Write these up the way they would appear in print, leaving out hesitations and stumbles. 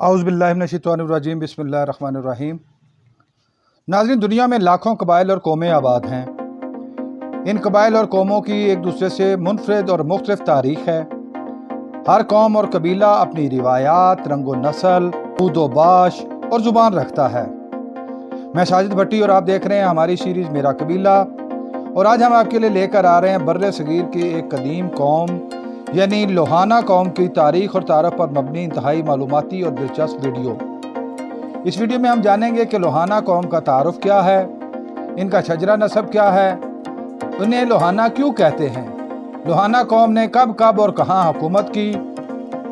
औज़ुबिल्लाहि मिनश्शैतानिर्रजीम बिस्मिल्लाहिर्रहमानिर्रहीम। नाज़रीन, दुनिया में लाखों कबाइल और कौमें आबाद हैं। इन कबाइल और कौमों की एक दूसरे से मुनफरिद और मुख्तलिफ तारीख़ है। हर कौम और कबीला अपनी रिवायात, रंगो नस्ल, ऊद व बाश और ज़ुबान रखता है। मैं साजिद भट्टी और आप देख रहे हैं हमारी सीरीज़ मेरा कबीला। और आज हम आपके लिए लेकर आ रहे हैं बर्रे सगीर की एक कदीम कौम यानी लोहाना कौम की तारीख़ और तारफ़ पर मबनी इंतहाई मालूमाती और दिलचस्प वीडियो। इस वीडियो में हम जानेंगे कि लोहाना कौम का तारुफ क्या है, इनका शजरा नसब क्या है, उन्हें लोहाना क्यों कहते हैं, लोहाना कौम ने कब कब और कहाँ हुकूमत की,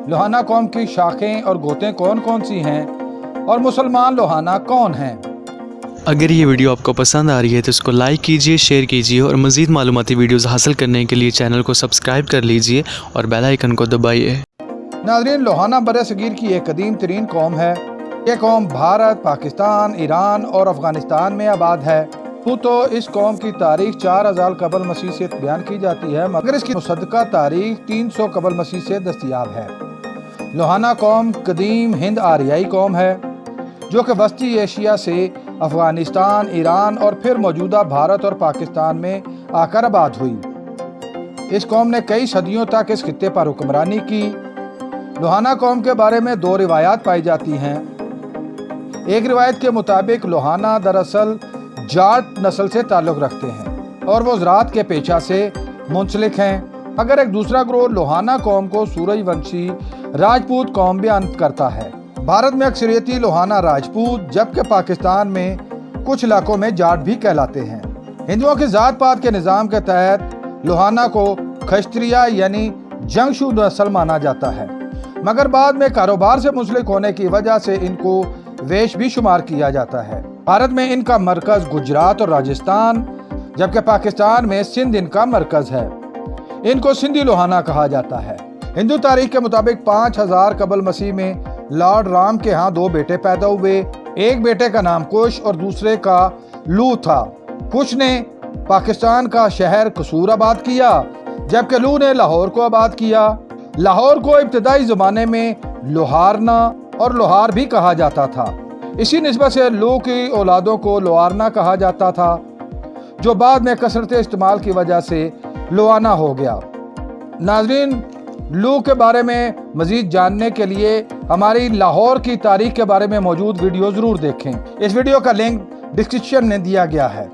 लोहाना कौम की शाखें और गोतें कौन कौन सी हैं और मुसलमान लोहाना कौन हैं। अगर ये वीडियो आपको पसंद आ रही है तो इसको लाइक कीजिए, शेयर कीजिए और मज़ीद मालूमाती वीडियोस हासिल करने के लिए चैनल को सब्सक्राइब कर लीजिए और बेल आइकन को दबाइए। नाज़रीन, लोहाना बर्रे सगीर की एक कदीम तरीन कौम है। ये कौम भारत, पाकिस्तान, ईरान और अफ़गानिस्तान में आबाद है। तो इस कौम की तारीख़ 4000 कबल मसीह से बयान की जाती है, मगर इसकी मुसद्दक़ा तारीख़ 300 कबल मसीह से दस्तयाब है। लोहाना कौम कदीम हिंद आरियाई कौम है जो कि वस्ती एशिया से अफ़गानिस्तान, ईरान और फिर मौजूदा भारत और पाकिस्तान में आकर आबाद हुई। इस कौम ने कई सदियों तक इस खित्ते पर हुक्मरानी की। लोहाना कौम के बारे में दो रिवायात पाई जाती हैं। एक रिवायत के मुताबिक लोहाना दरअसल जाट नस्ल से ताल्लुक़ रखते हैं और वो ज़राअत के पेशा से मुंसलिक हैं। अगर एक दूसरा ग्रोह लोहाना कौम को सूरजवंशी राजपूत कौम बयान करता है। भारत में अक्सरियती लोहाना राजपूत, जबकि पाकिस्तान में कुछ इलाकों में जाट भी कहलाते हैं। हिंदुओं के ज़ात पात के निज़ाम के तहत लोहाना को खश्तरिया यानी जंगशू नस्ल माना जाता है, मगर बाद में कारोबार से मुंसलिक होने की वजह से इनको वेश भी शुमार किया जाता है। भारत में इनका मरकज़ गुजरात और राजस्थान, जबकि पाकिस्तान में सिंध इनका मरकज़ है। इनको सिंधी लोहाना कहा जाता है। हिंदू तारीख के मुताबिक 5000 कबल मसीह में लॉर्ड राम के यहाँ दो बेटे पैदा हुए। एक बेटे का नाम कुश और दूसरे का लू था। कुश ने पाकिस्तान का शहर कसूर आबाद किया, जबकि लू ने लाहौर को आबाद किया। लाहौर को इब्तदाई ज़माने में लोहारना और लोहार भी कहा जाता था। इसी निस्बत से लू की औलादों को लोहारना कहा जाता था, जो बाद में कसरत इस्तेमाल की वजह से लोहाना हो गया। नाज़रीन, लू के बारे में मज़ीद जानने के लिए हमारी लाहौर की तारीख के बारे में मौजूद वीडियो ज़रूर देखें। इस वीडियो का लिंक डिस्क्रिप्शन में दिया गया है।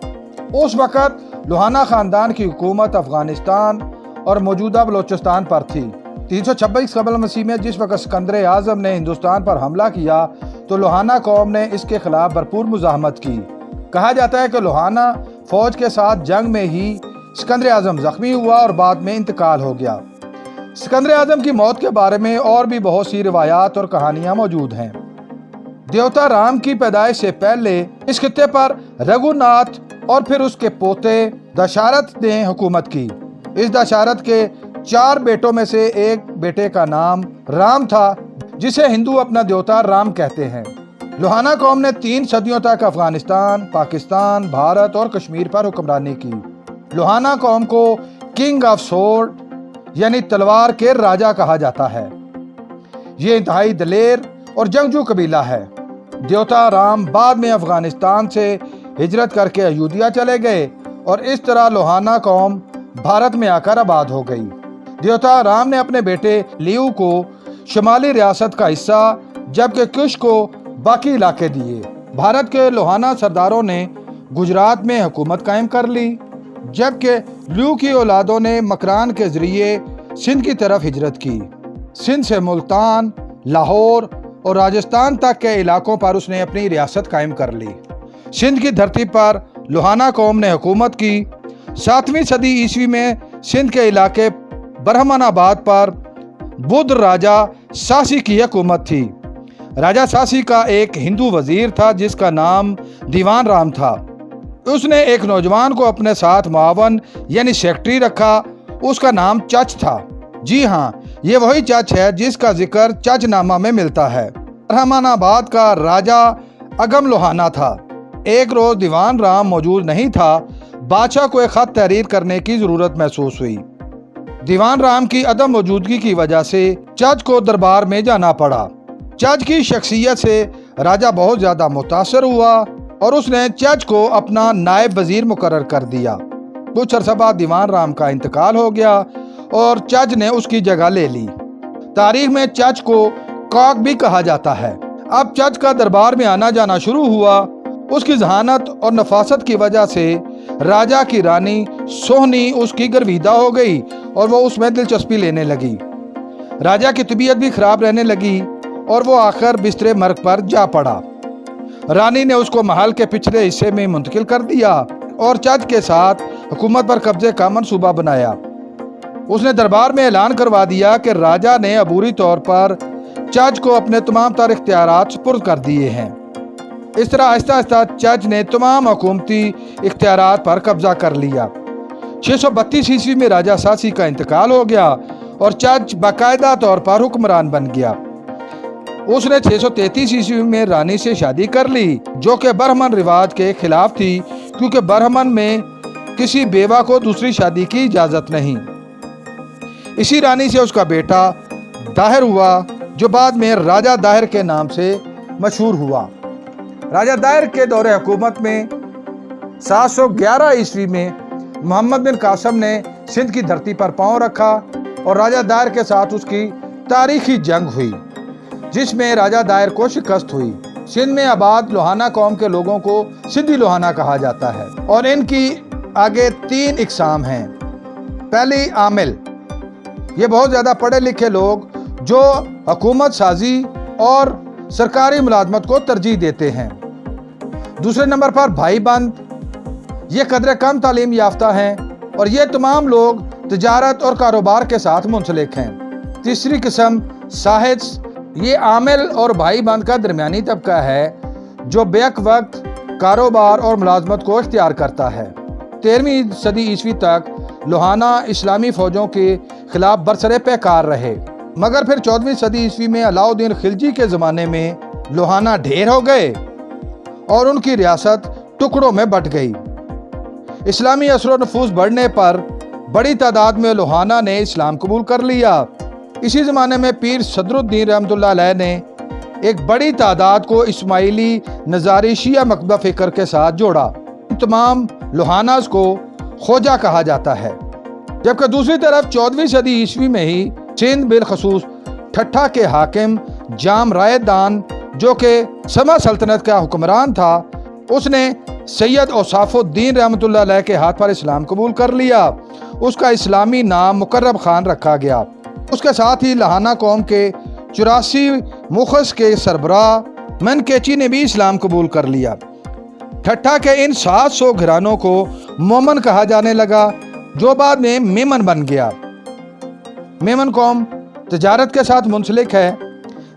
उस वक़्त लोहाना ख़ानदान की हुकूमत अफ़गानिस्तान और मौजूदा बलोचिस्तान पर थी। 326 कबल मसीह में जिस वक़्त सिकंदर आज़म ने हिंदुस्तान पर हमला किया तो लोहाना कौम ने इसके ख़िलाफ़ भरपूर मुज़ाहमत की। कहा जाता है कि लोहाना फ़ौज के साथ जंग में ही सिकंदर आज़म ज़ख्मी हुआ और बाद में इंतकाल हो गया। सिकंदर आज़म की मौत के बारे में और भी बहुत सी रिवायात और कहानियां मौजूद हैं। देवता राम की पैदाइश से पहले इस खित्ते पर रघुनाथ और फिर उसके पोते दशरथ ने हुकूमत की। इस दशरथ के 4 बेटों में से एक बेटे का नाम राम था, जिसे हिंदू अपना देवता राम कहते हैं। लोहाना कौम ने 3 सदियों तक अफगानिस्तान, पाकिस्तान, भारत और कश्मीर पर हुक्मरानी की। लोहाना कौम को किंग ऑफ सोर्ड यानी तलवार के राजा कहा जाता है। ये इंतहाई दलेर और जंगजू कबीला है। देवता राम बाद में अफगानिस्तान से हिजरत करके अयोध्या चले गए और इस तरह लोहाना कौम भारत में आकर आबाद हो गई। देवता राम ने अपने बेटे लियू को शुमाली रियासत का हिस्सा, जबकि कुश को बाकी इलाके दिए। भारत के लोहाना सरदारों ने गुजरात में हुकूमत कायम कर ली, जबकि लू की औलादों ने मकरान के जरिए सिंध की तरफ हिजरत की। सिंध से मुल्तान, लाहौर और राजस्थान तक के इलाकों पर उसने अपनी रियासत कायम कर ली। सिंध की धरती पर लोहाना कौम ने हुकूमत की। 7वीं सदी ईस्वी में सिंध के इलाके ब्रह्मनाबाद पर बुद्ध राजा सासी की हुकूमत थी। राजा सासी का एक हिंदू वजीर था जिसका नाम दीवान राम था। उसने एक नौजवान को अपने साथ मुआवन यानी सेक्रेटरी रखा। उसका नाम चच था। जी हाँ, ये वही चच है जिसका जिक्र चचनामा में मिलता है। रहमानाबाद का राजा अगम लोहाना था। एक रोज दीवान राम मौजूद नहीं था। बादशाह को एक खत तहरीर करने की जरूरत महसूस हुई। दीवान राम की अदम मौजूदगी की वजह से चच को दरबार में जाना पड़ा। चज की शख्सियत से राजा बहुत ज़्यादा मुतासर हुआ और उसने चज को अपना नायब वज़ीर मुकर्रर कर दिया। कुछ अरसा बाद दीवान राम का इंतकाल हो गया और चज ने उसकी जगह ले ली। तारीख में चज को कॉक भी कहा जाता है। अब चज का दरबार में आना जाना शुरू हुआ। उसकी जहानत और नफासत की वजह से राजा की रानी सोहनी उसकी गर्विदा हो गई और वो उसमें दिलचस्पी लेने लगी। राजा की तबीयत भी खराब रहने लगी और वो आखिर बिस्तरे मर्ग पर जा पड़ा। रानी ने उसको महल के पिछले हिस्से में मुंतकिल कर दिया और चज के साथ हुकूमत पर कब्जे का मंसूबा बनाया। उसने दरबार में ऐलान करवा दिया कि राजा ने अबूरी तौर पर चज को अपने तमाम तर इख्तियारात सुपुर्द कर दिए हैं। इस तरह आहिस्ता आहिस्ता चज ने तमाम हुकूमती इख्तियारात पर कब्जा कर लिया। 632 ईस्वी में राजा सासी का इंतकाल हो गया और चज बाकायदा तौर पर हुक्मरान बन गया। उसने 633 ईस्वी में रानी से शादी कर ली, जो कि बरहमन रिवाज के खिलाफ थी, क्योंकि बरहमन में किसी बेवा को दूसरी शादी की इजाज़त नहीं। इसी रानी से उसका बेटा दाहिर हुआ, जो बाद में राजा दाहिर के नाम से मशहूर हुआ। राजा दाहिर के दौरे हुकूमत में 711 ईस्वी में मोहम्मद बिन कासम ने सिंध की धरती पर पांव रखा और राजा दाहिर के साथ उसकी तारीखी जंग हुई, जिसमें राजा दाहिर को शिकस्त हुई। सिंध में आबाद लोहाना कौम के लोगों को सिंधी लोहाना कहा जाता है और इनकी आगे 3 इकसाम हैं। पहली आमिल, ये बहुत ज़्यादा पढ़े लिखे लोग जो हुकूमत साजी और सरकारी मुलाजमत को तरजीह देते हैं। दूसरे नंबर पर भाई बंद, ये कदरे कम तालीम याफ्ता हैं और ये तमाम लोग तिजारत और कारोबार के साथ मुंसलिक हैं। तीसरी किस्म साहित्स, ये आमिल और भाई बंद का दरमियानी तबका है जो बेक वक्त कारोबार और मुलाजमत को इख्तियार करता है। 13वीं सदी ईस्वी तक लोहाना इस्लामी फ़ौजों के खिलाफ बरसरे पैकार रहे, मगर फिर 14वीं सदी ईस्वी में अलाउद्दीन खिलजी के ज़माने में लोहाना ढेर हो गए और उनकी रियासत टुकड़ों में बट गई। इस्लामी असर नफूस बढ़ने पर बड़ी तादाद में लोहाना ने इस्लाम कबूल कर लिया। इसी ज़माने में पीर सदरुद्दीन रहमतुल्लाह अलैह ने एक बड़ी तादाद को इस्माइली नज़ारी शिया मकतबा फ़िक्र के साथ जोड़ा। तमाम लोहानास को खोजा कहा जाता है। जबकि दूसरी तरफ 14वीं सदी ईस्वी में ही सिंध बिलखसूस ठट्ठा के हाकिम जाम रायदान, जो कि समा सल्तनत का हुक्मरान था, उसने सैयद औसाफुद्दीन रहमतुल्लाह अलैह के हाथ पर इस्लाम कबूल कर लिया। उसका इस्लामी नाम मुकर्रब खान रखा गया। उसके साथ ही लोहाना कौम के 84 मुखस के सरबराह मनकेची ने भी इस्लाम कबूल कर लिया। ठट्ठा के इन 700 घरानों को मोमन कहा जाने लगा, जो बाद में मेमन बन गया। मेमन कौम तिजारत के साथ मुंसलिक है।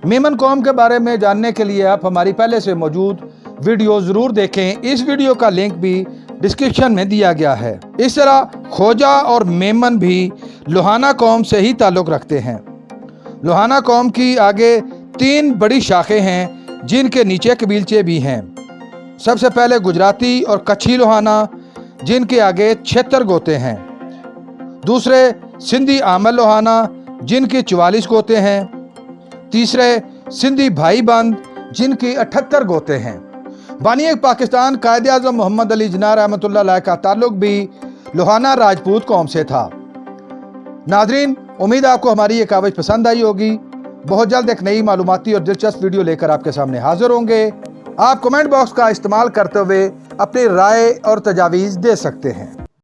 मेमन कौम के बारे में जानने के लिए आप हमारी पहले से मौजूद वीडियो ज़रूर देखें। इस वीडियो का लिंक भी डिस्क्रिप्शन में दिया गया है। इस तरह खोजा और मेमन भी लोहाना कौम से ही ताल्लुक़ रखते हैं। लोहाना कौम की आगे 3 बड़ी शाखें हैं, जिनके नीचे कबीलचे भी हैं। सबसे पहले गुजराती और कच्छी लोहाना, जिनके आगे 76 गोते हैं। दूसरे सिंधी आमल लोहाना, जिनके 44 गोते हैं। तीसरे सिंधी भाई बंद, जिनकी 78 गोते हैं। बानी पाकिस्तान कायदे आज़म मोहम्मद अली जिन्ना रहमतुल्लाह अलैह का ताल्लुक भी लोहाना राजपूत कौम से था। नाजरीन, उम्मीद आपको हमारी ये कावज पसंद आई होगी। बहुत जल्द एक नई मालूमाती और दिलचस्प वीडियो लेकर आपके सामने हाजिर होंगे। आप कमेंट बॉक्स का इस्तेमाल करते हुए अपनी राय और तजावीज़ दे सकते हैं।